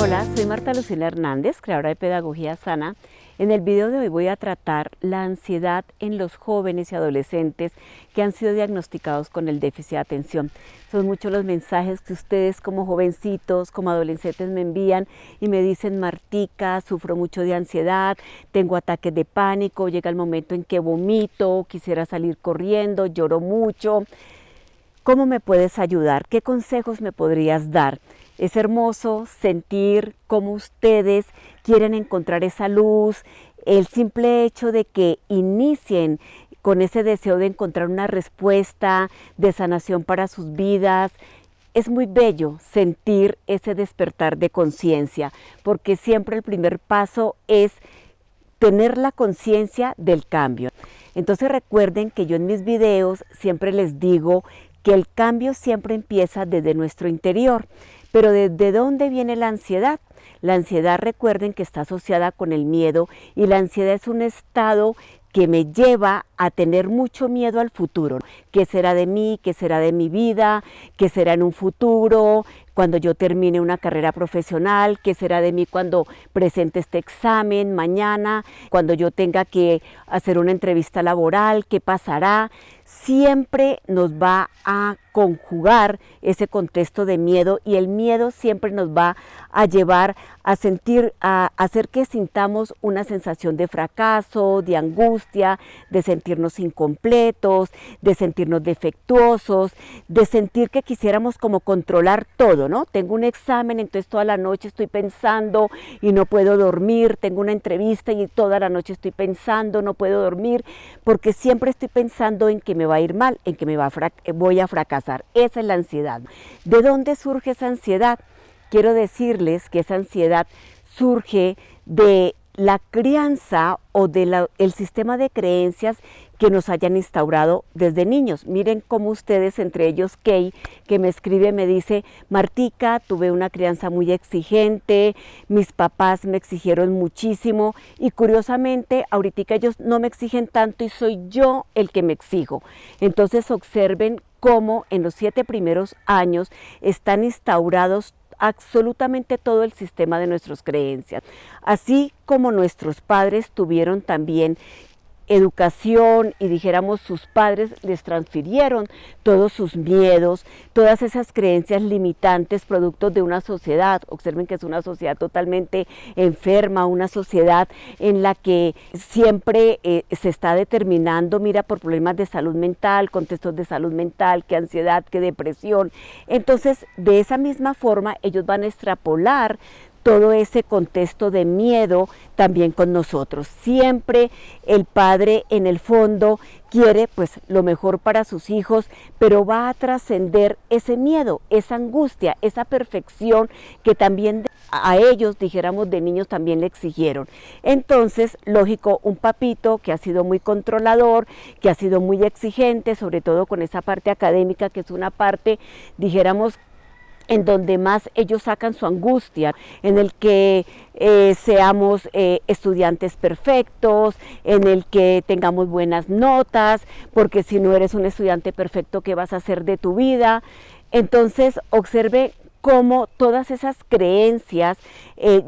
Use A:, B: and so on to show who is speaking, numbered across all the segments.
A: Hola, soy Marta Lucila Hernández, creadora de Pedagogía Sana. En el video de hoy voy a tratar la ansiedad en los jóvenes y adolescentes que han sido diagnosticados con el déficit de atención. Son muchos los mensajes que ustedes como jovencitos, como adolescentes me envían y me dicen: Martica, sufro mucho de ansiedad, tengo ataques de pánico, llega el momento en que vomito, quisiera salir corriendo, lloro mucho. ¿Cómo me puedes ayudar? ¿Qué consejos me podrías dar? Es hermoso sentir cómo ustedes quieren encontrar esa luz, el simple hecho de que inicien con ese deseo de encontrar una respuesta de sanación para sus vidas. Es muy bello sentir ese despertar de conciencia, porque siempre el primer paso es tener la conciencia del cambio. Entonces recuerden que yo en mis videos siempre les digo que el cambio siempre empieza desde nuestro interior. Pero ¿desde dónde viene la ansiedad? La ansiedad, recuerden que está asociada con el miedo, y la ansiedad es un estado que me lleva a tener mucho miedo al futuro. ¿Qué será de mí? ¿Qué será de mi vida? ¿Qué será en un futuro? Cuando yo termine una carrera profesional, ¿qué será de mí cuando presente este examen mañana? Cuando yo tenga que hacer una entrevista laboral, ¿qué pasará? Siempre nos va a conjugar ese contexto de miedo, y el miedo siempre nos va a llevar a hacer que sintamos una sensación de fracaso, de angustia, de sentirnos incompletos, de sentirnos defectuosos, de sentir que quisiéramos como controlar todo, ¿no? Tengo un examen, entonces toda la noche estoy pensando y no puedo dormir. Tengo una entrevista y toda la noche estoy pensando, no puedo dormir, porque siempre estoy pensando en que me va a ir mal, en que voy a fracasar. Esa es la ansiedad. ¿De dónde surge esa ansiedad? Quiero decirles que esa ansiedad surge de la crianza o del sistema de creencias que nos hayan instaurado desde niños. Miren cómo ustedes, entre ellos Kay, que me escribe, me dice: Martica, tuve una crianza muy exigente, mis papás me exigieron muchísimo, y curiosamente ahorita ellos no me exigen tanto y soy yo el que me exijo. Entonces observen cómo en los 7 primeros años están instaurados absolutamente todo el sistema de nuestras creencias. Así como nuestros padres tuvieron también educación, y dijéramos sus padres les transfirieron todos sus miedos, todas esas creencias limitantes, productos de una sociedad. Observen que es una sociedad totalmente enferma, una sociedad en la que siempre se está determinando, mira, por problemas de salud mental, contextos de salud mental, que ansiedad, que depresión. Entonces, de esa misma forma, ellos van a extrapolar todo ese contexto de miedo también con nosotros. Siempre el padre en el fondo quiere pues lo mejor para sus hijos, pero va a trascender ese miedo, esa angustia, esa perfección que también a ellos, dijéramos, de niños también le exigieron. Entonces, lógico, un papito que ha sido muy controlador, que ha sido muy exigente, sobre todo con esa parte académica, que es una parte, dijéramos, en donde más ellos sacan su angustia, en el que seamos estudiantes perfectos, en el que tengamos buenas notas, porque si no eres un estudiante perfecto, ¿qué vas a hacer de tu vida? Entonces, observe cómo todas esas creencias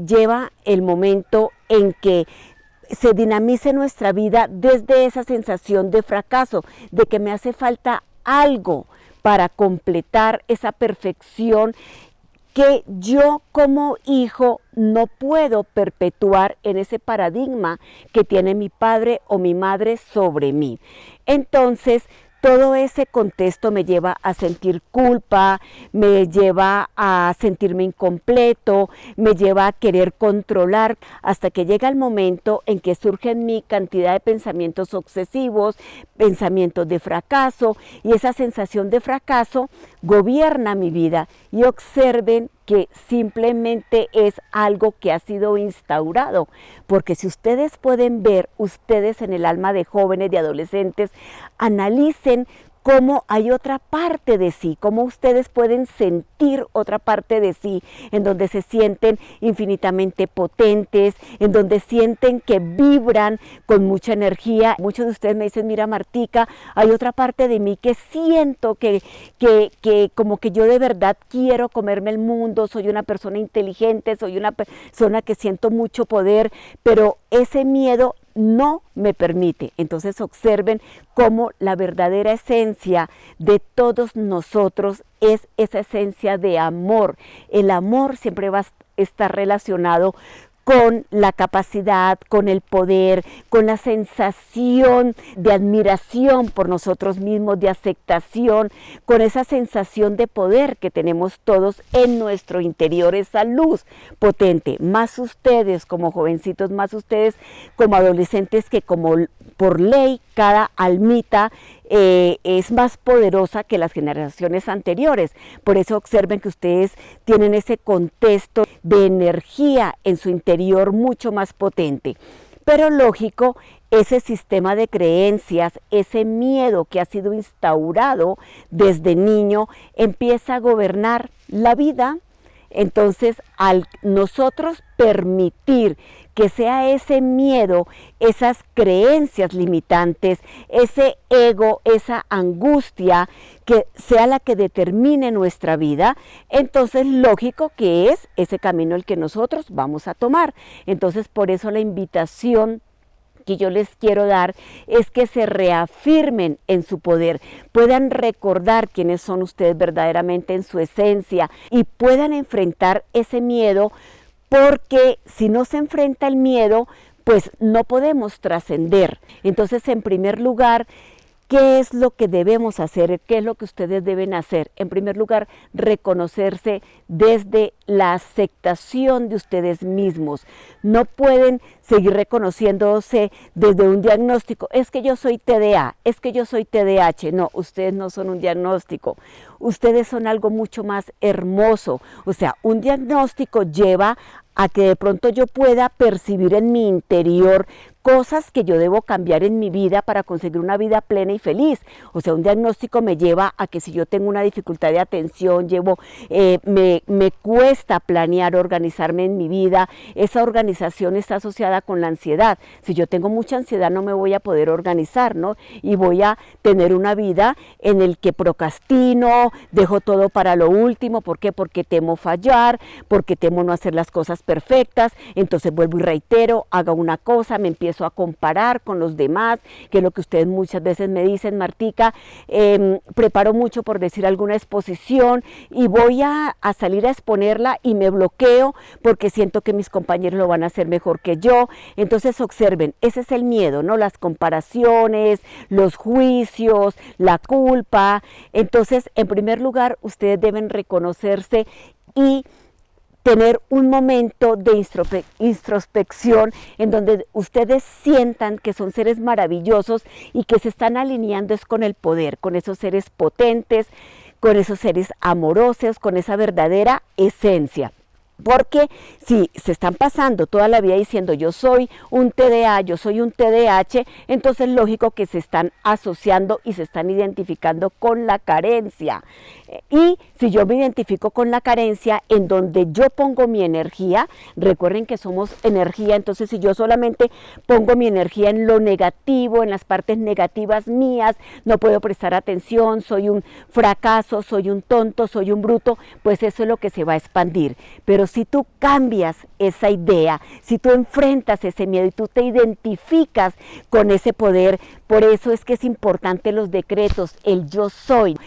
A: lleva el momento en que se dinamice nuestra vida desde esa sensación de fracaso, de que me hace falta algo para completar esa perfección que yo como hijo no puedo perpetuar en ese paradigma que tiene mi padre o mi madre sobre mí. Entonces, todo ese contexto me lleva a sentir culpa, me lleva a sentirme incompleto, me lleva a querer controlar, hasta que llega el momento en que surge en mí cantidad de pensamientos obsesivos, pensamientos de fracaso, y esa sensación de fracaso gobierna mi vida. Y observen que simplemente es algo que ha sido instaurado, porque si ustedes pueden ver, ustedes en el alma de jóvenes, de adolescentes, analicen cómo hay otra parte de sí, cómo ustedes pueden sentir otra parte de sí, en donde se sienten infinitamente potentes, en donde sienten que vibran con mucha energía. Muchos de ustedes me dicen, mira Martica, hay otra parte de mí que siento que como que yo de verdad quiero comerme el mundo, soy una persona inteligente, soy una persona que siento mucho poder, pero ese miedo no me permite. Entonces observen cómo la verdadera esencia de todos nosotros es esa esencia de amor. El amor siempre va a estar relacionado con la capacidad, con el poder, con la sensación de admiración por nosotros mismos, de aceptación, con esa sensación de poder que tenemos todos en nuestro interior, esa luz potente, más ustedes como jovencitos, más ustedes como adolescentes, que como por ley cada almita es más poderosa que las generaciones anteriores. Por eso observen que ustedes tienen ese contexto de energía en su interior mucho más potente. Pero lógico, ese sistema de creencias, ese miedo que ha sido instaurado desde niño, empieza a gobernar la vida. Entonces, al nosotros permitir que sea ese miedo, esas creencias limitantes, ese ego, esa angustia, que sea la que determine nuestra vida, entonces lógico que es ese camino el que nosotros vamos a tomar. Entonces, por eso la invitación que yo les quiero dar es que se reafirmen en su poder, puedan recordar quiénes son ustedes verdaderamente en su esencia y puedan enfrentar ese miedo, porque si no se enfrenta el miedo, pues no podemos trascender. Entonces, en primer lugar, ¿qué es lo que debemos hacer? ¿Qué es lo que ustedes deben hacer? En primer lugar, reconocerse desde la aceptación de ustedes mismos. No pueden seguir reconociéndose desde un diagnóstico. Es que yo soy TDA, es que yo soy TDAH. No, ustedes no son un diagnóstico. Ustedes son algo mucho más hermoso. O sea, un diagnóstico lleva a que de pronto yo pueda percibir en mi interior cosas que yo debo cambiar en mi vida para conseguir una vida plena y feliz. O sea, un diagnóstico me lleva a que si yo tengo una dificultad de atención, me cuesta planear, organizarme en mi vida, esa organización está asociada con la ansiedad. Si yo tengo mucha ansiedad no me voy a poder organizar, ¿no? Y voy a tener una vida en el que procrastino, dejo todo para lo último. ¿Por qué? Porque temo fallar, porque temo no hacer las cosas perfectas. Entonces vuelvo y reitero, haga una cosa, me empiezo a comparar con los demás, que es lo que ustedes muchas veces me dicen, Martica, preparo mucho por decir alguna exposición y voy a salir a exponerla y me bloqueo porque siento que mis compañeros lo van a hacer mejor que yo. Entonces observen, ese es el miedo, ¿no? Las comparaciones, los juicios, la culpa. Entonces, en primer lugar, ustedes deben reconocerse y tener un momento de introspección en donde ustedes sientan que son seres maravillosos y que se están alineando es con el poder, con esos seres potentes, con esos seres amorosos, con esa verdadera esencia. Porque si se están pasando toda la vida diciendo yo soy un TDA, yo soy un TDAH, entonces lógico que se están asociando y se están identificando con la carencia. Y si yo me identifico con la carencia, en donde yo pongo mi energía, recuerden que somos energía, entonces si yo solamente pongo mi energía en lo negativo, en las partes negativas mías, no puedo prestar atención, soy un fracaso, soy un tonto, soy un bruto, pues eso es lo que se va a expandir. Pero si tú cambias esa idea, si tú enfrentas ese miedo y tú te identificas con ese poder, por eso es que es importante los decretos, el yo soy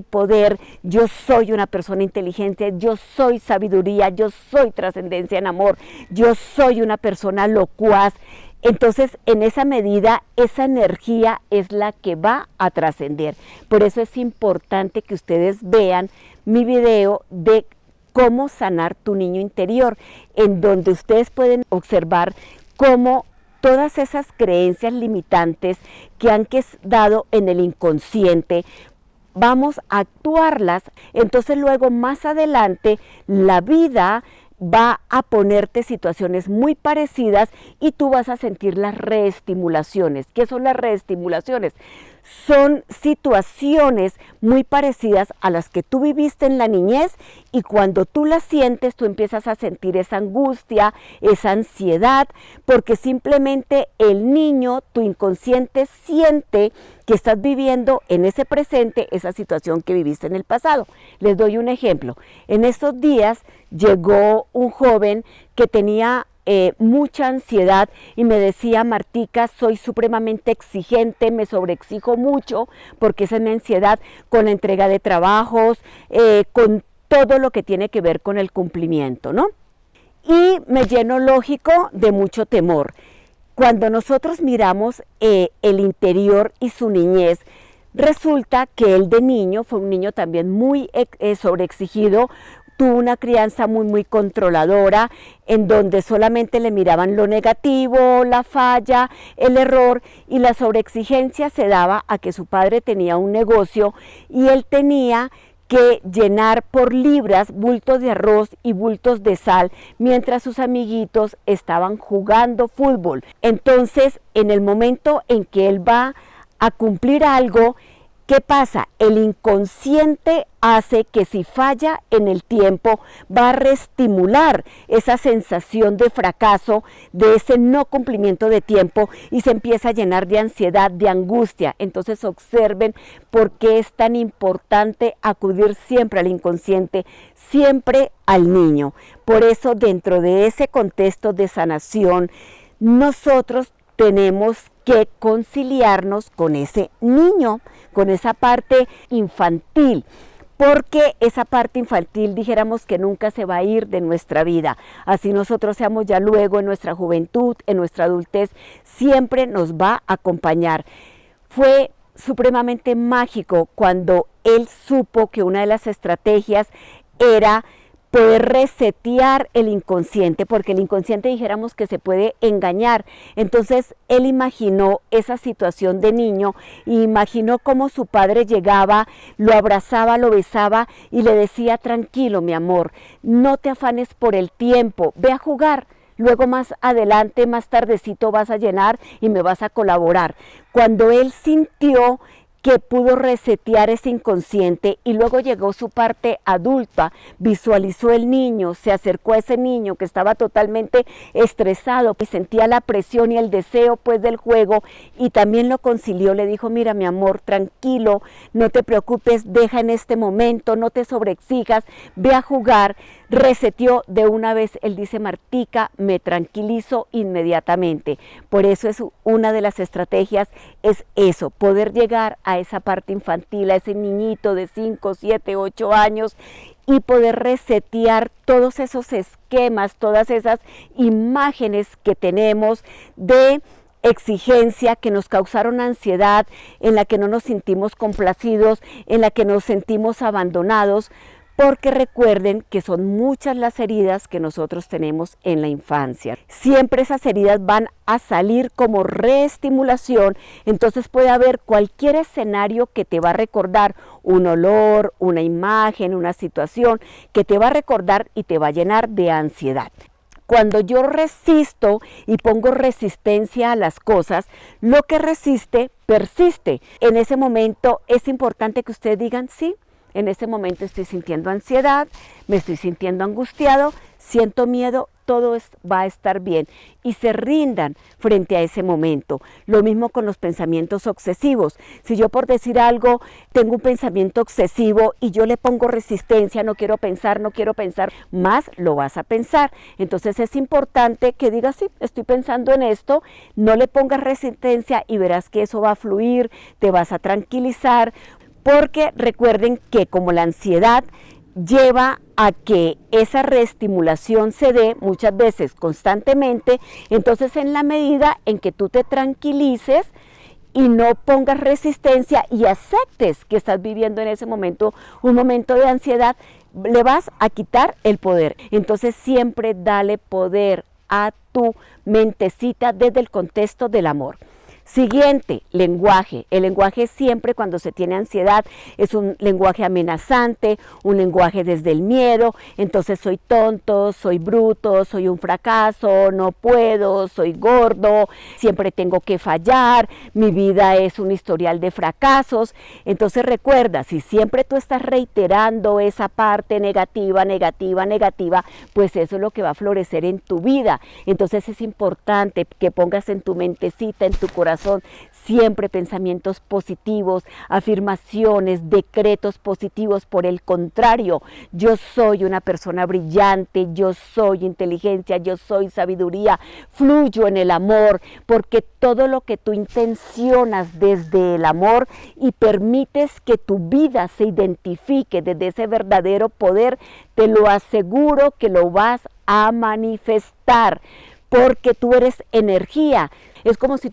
A: poder, yo soy una persona inteligente, yo soy sabiduría, yo soy trascendencia en amor, yo soy una persona locuaz. Entonces, en esa medida, esa energía es la que va a trascender. Por eso es importante que ustedes vean mi video de cómo sanar tu niño interior, en donde ustedes pueden observar cómo todas esas creencias limitantes que han quedado en el inconsciente, vamos a actuarlas. Entonces luego más adelante la vida va a ponerte situaciones muy parecidas y tú vas a sentir las reestimulaciones. ¿Qué son las reestimulaciones? son situaciones muy parecidas a las que tú viviste en la niñez, y cuando tú las sientes, tú empiezas a sentir esa angustia, esa ansiedad, porque simplemente el niño, tu inconsciente, siente que estás viviendo en ese presente esa situación que viviste en el pasado. Les doy un ejemplo. En estos días llegó un joven que tenía mucha ansiedad y me decía: Martica, soy supremamente exigente, me sobreexijo mucho porque esa es mi ansiedad con la entrega de trabajos, con todo lo que tiene que ver con el cumplimiento, ¿no? Y me lleno, lógico, de mucho temor. Cuando nosotros miramos el interior y su niñez, resulta que él de niño fue un niño también muy sobreexigido, tuvo una crianza muy controladora, en donde solamente le miraban lo negativo, la falla, el error, y la sobreexigencia se daba a que su padre tenía un negocio y él tenía que llenar por libras bultos de arroz y bultos de sal mientras sus amiguitos estaban jugando fútbol. Entonces, en el momento en que él va a cumplir algo, ¿qué pasa? El inconsciente hace que si falla en el tiempo, va a reestimular esa sensación de fracaso, de ese no cumplimiento de tiempo, y se empieza a llenar de ansiedad, de angustia. Entonces observen por qué es tan importante acudir siempre al inconsciente, siempre al niño. Por eso, dentro de ese contexto de sanación, nosotros tenemos que conciliarnos con ese niño, con esa parte infantil, porque esa parte infantil, dijéramos, que nunca se va a ir de nuestra vida. Así nosotros seamos ya luego en nuestra juventud, en nuestra adultez, siempre nos va a acompañar. Fue supremamente mágico cuando él supo que una de las estrategias era poder resetear el inconsciente, porque el inconsciente, dijéramos, que se puede engañar. Entonces él imaginó esa situación de niño, y imaginó cómo su padre llegaba, lo abrazaba, lo besaba y le decía: tranquilo, mi amor, no te afanes por el tiempo, ve a jugar. Luego más adelante, más tardecito, vas a llenar y me vas a colaborar. Cuando él sintió que pudo resetear ese inconsciente, y luego llegó su parte adulta, visualizó el niño, se acercó a ese niño que estaba totalmente estresado, que sentía la presión y el deseo pues del juego, y también lo concilió, le dijo: mira, mi amor, tranquilo, no te preocupes, deja en este momento, no te sobreexijas, ve a jugar. Reseteó de una vez. Él dice: Martica, me tranquilizo inmediatamente. Por eso es una de las estrategias, es eso, poder llegar a esa parte infantil, a ese niñito de 5, 7, 8 años, y poder resetear todos esos esquemas, todas esas imágenes que tenemos de exigencia, que nos causaron ansiedad, en la que no nos sentimos complacidos, en la que nos sentimos abandonados, porque recuerden que son muchas las heridas que nosotros tenemos en la infancia. Siempre esas heridas van a salir como reestimulación, entonces puede haber cualquier escenario que te va a recordar un olor, una imagen, una situación que te va a recordar y te va a llenar de ansiedad. Cuando yo resisto y pongo resistencia a las cosas, lo que resiste, persiste. En ese momento es importante que ustedes digan: sí, en ese momento estoy sintiendo ansiedad, me estoy sintiendo angustiado, siento miedo, todo va a estar bien, y se rindan frente a ese momento. Lo mismo con los pensamientos obsesivos. Si yo, por decir algo, tengo un pensamiento obsesivo y yo le pongo resistencia, no quiero pensar, más lo vas a pensar. Entonces es importante que digas: sí, estoy pensando en esto, no le pongas resistencia, y verás que eso va a fluir, te vas a tranquilizar. Porque recuerden que como la ansiedad lleva a que esa reestimulación se dé muchas veces constantemente, entonces en la medida en que tú te tranquilices y no pongas resistencia y aceptes que estás viviendo en ese momento un momento de ansiedad, le vas a quitar el poder. Entonces siempre dale poder a tu mentecita desde el contexto del amor. Siguiente, lenguaje. El lenguaje siempre cuando se tiene ansiedad es un lenguaje amenazante, un lenguaje desde el miedo. Entonces soy tonto, soy bruto, soy un fracaso, no puedo, soy gordo, siempre tengo que fallar, mi vida es un historial de fracasos. Entonces recuerda, si siempre tú estás reiterando esa parte negativa, negativa, negativa, pues eso es lo que va a florecer en tu vida. Entonces es importante que pongas en tu mentecita, en tu corazón, siempre pensamientos positivos, afirmaciones, decretos positivos. Por el contrario, yo soy una persona brillante, yo soy inteligencia, yo soy sabiduría, fluyo en el amor, porque todo lo que tú intencionas desde el amor y permites que tu vida se identifique desde ese verdadero poder, te lo aseguro que lo vas a manifestar, porque tú eres energía. Es como si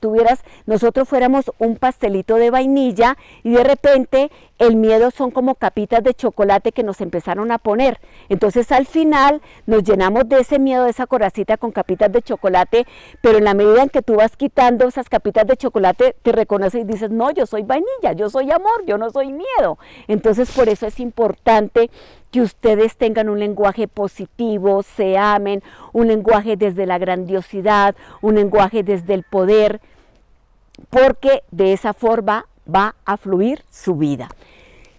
A: nosotros fuéramos un pastelito de vainilla y de repente el miedo son como capitas de chocolate que nos empezaron a poner. Entonces al final nos llenamos de ese miedo, de esa coracita con capitas de chocolate, pero en la medida en que tú vas quitando esas capitas de chocolate, te reconoces y dices, no, yo soy vainilla, yo soy amor, yo no soy miedo. Entonces por eso es importante que ustedes tengan un lenguaje positivo, se amen, un lenguaje desde la grandiosidad, un lenguaje desde el poder, porque de esa forma va a fluir su vida.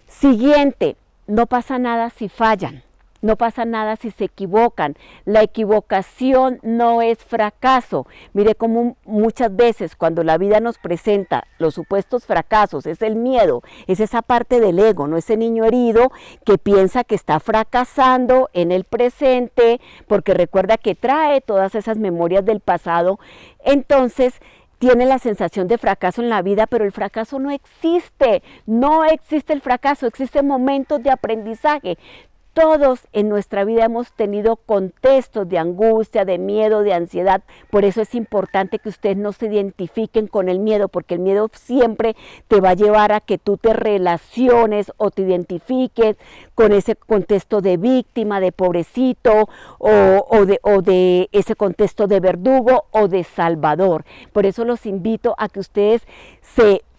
A: Siguiente, no pasa nada si fallan. No pasa nada si se equivocan. La equivocación no es fracaso. Mire cómo muchas veces cuando la vida nos presenta los supuestos fracasos, es el miedo, es esa parte del ego, no ese niño herido que piensa que está fracasando en el presente, porque recuerda que trae todas esas memorias del pasado. Entonces tiene la sensación de fracaso en la vida, pero el fracaso no existe el fracaso, existen momentos de aprendizaje. Todos en nuestra vida hemos tenido contextos de angustia, de miedo, de ansiedad. Por eso es importante que ustedes no se identifiquen con el miedo, porque el miedo siempre te va a llevar a que tú te relaciones o te identifiques con ese contexto de víctima, de pobrecito, o de ese contexto de verdugo o de salvador. Por eso los invito a que ustedes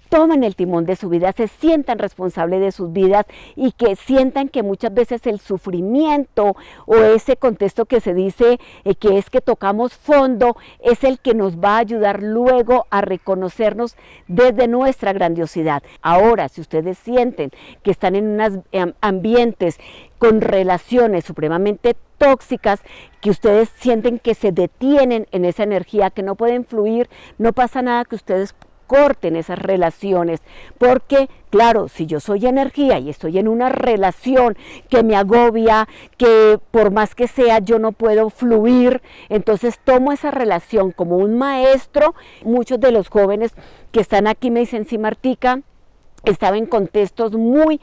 A: tomen el timón de su vida, se sientan responsables de sus vidas y que sientan que muchas veces el sufrimiento o ese contexto que se dice que es que tocamos fondo es el que nos va a ayudar luego a reconocernos desde nuestra grandiosidad. Ahora, si ustedes sienten que están en unos ambientes con relaciones supremamente tóxicas, que ustedes sienten que se detienen en esa energía, que no pueden fluir, no pasa nada que ustedes corten esas relaciones, porque claro, si yo soy energía y estoy en una relación que me agobia, que por más que sea yo no puedo fluir, entonces tomo esa relación como un maestro. Muchos de los jóvenes que están aquí me dicen, sí, Martica, estaba en contextos muy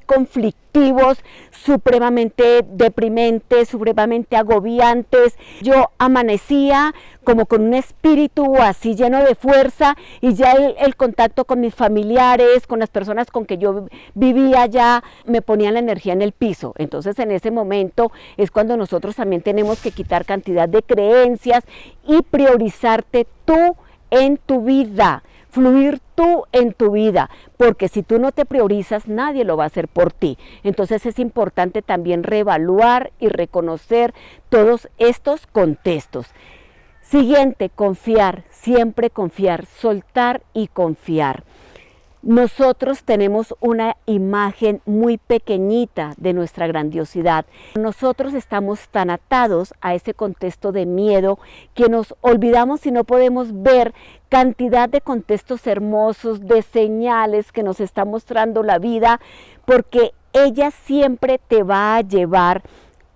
A: conflictivos, supremamente deprimentes, supremamente agobiantes. Yo amanecía como con un espíritu así lleno de fuerza y ya el contacto con mis familiares, con las personas con que yo vivía ya, me ponía la energía en el piso. Entonces en ese momento es cuando nosotros también tenemos que quitar cantidad de creencias y priorizarte tú en tu vida. Fluir tú en tu vida, porque si tú no te priorizas, nadie lo va a hacer por ti. Entonces es importante también reevaluar y reconocer todos estos contextos. Siguiente, confiar, siempre confiar, soltar y confiar. Nosotros tenemos una imagen muy pequeñita de nuestra grandiosidad. Nosotros estamos tan atados a ese contexto de miedo que nos olvidamos y no podemos ver cantidad de contextos hermosos, de señales que nos está mostrando la vida, porque ella siempre te va a llevar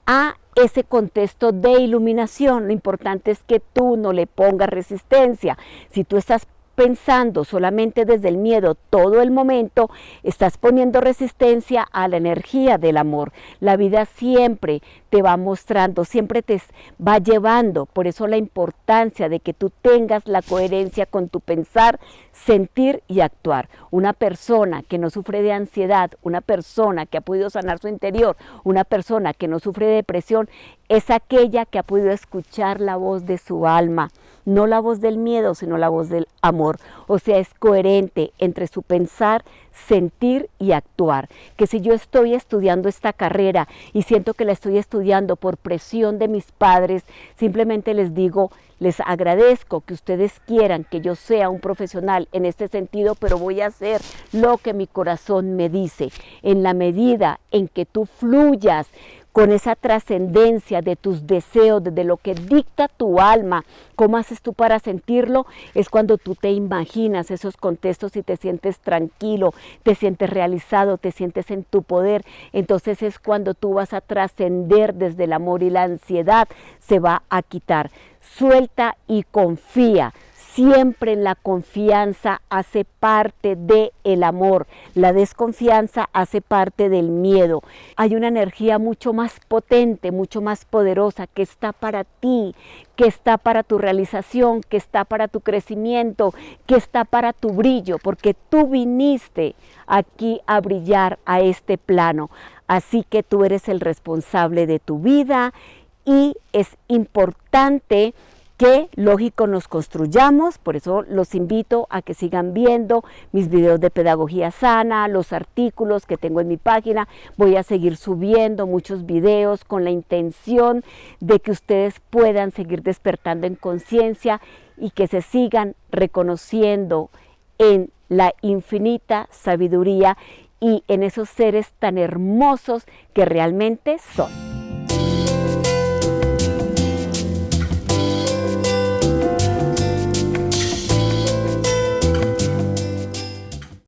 A: a ese contexto de iluminación. Lo importante es que tú no le pongas resistencia. Si tú estás pensando solamente desde el miedo todo el momento, estás poniendo resistencia a la energía del amor. La vida siempre te va mostrando, siempre te va llevando. Por eso la importancia de que tú tengas la coherencia con tu pensar, sentir y actuar. Una persona que no sufre de ansiedad, una persona que ha podido sanar su interior, una persona que no sufre de depresión, es aquella que ha podido escuchar la voz de su alma, no la voz del miedo, sino la voz del amor. O sea, es coherente entre su pensar, sentir y actuar. Que si yo estoy estudiando esta carrera y siento que la estoy estudiando por presión de mis padres, simplemente les digo, les agradezco que ustedes quieran que yo sea un profesional en este sentido, pero voy a hacer lo que mi corazón me dice. En la medida en que tú fluyas con esa trascendencia de tus deseos, de lo que dicta tu alma, cómo haces tú para sentirlo, es cuando tú te imaginas esos contextos y te sientes tranquilo, te sientes realizado, te sientes en tu poder. Entonces es cuando tú vas a trascender desde el amor y la ansiedad se va a quitar. Suelta y confía. Siempre la confianza hace parte del amor, la desconfianza hace parte del miedo. Hay una energía mucho más potente, mucho más poderosa que está para ti, que está para tu realización, que está para tu crecimiento, que está para tu brillo, porque tú viniste aquí a brillar a este plano. Así que tú eres el responsable de tu vida y es importante que, lógico, nos construyamos. Por eso los invito a que sigan viendo mis videos de pedagogía sana, los artículos que tengo en mi página. Voy a seguir subiendo muchos videos con la intención de que ustedes puedan seguir despertando en conciencia y que se sigan reconociendo en la infinita sabiduría y en esos seres tan hermosos que realmente son.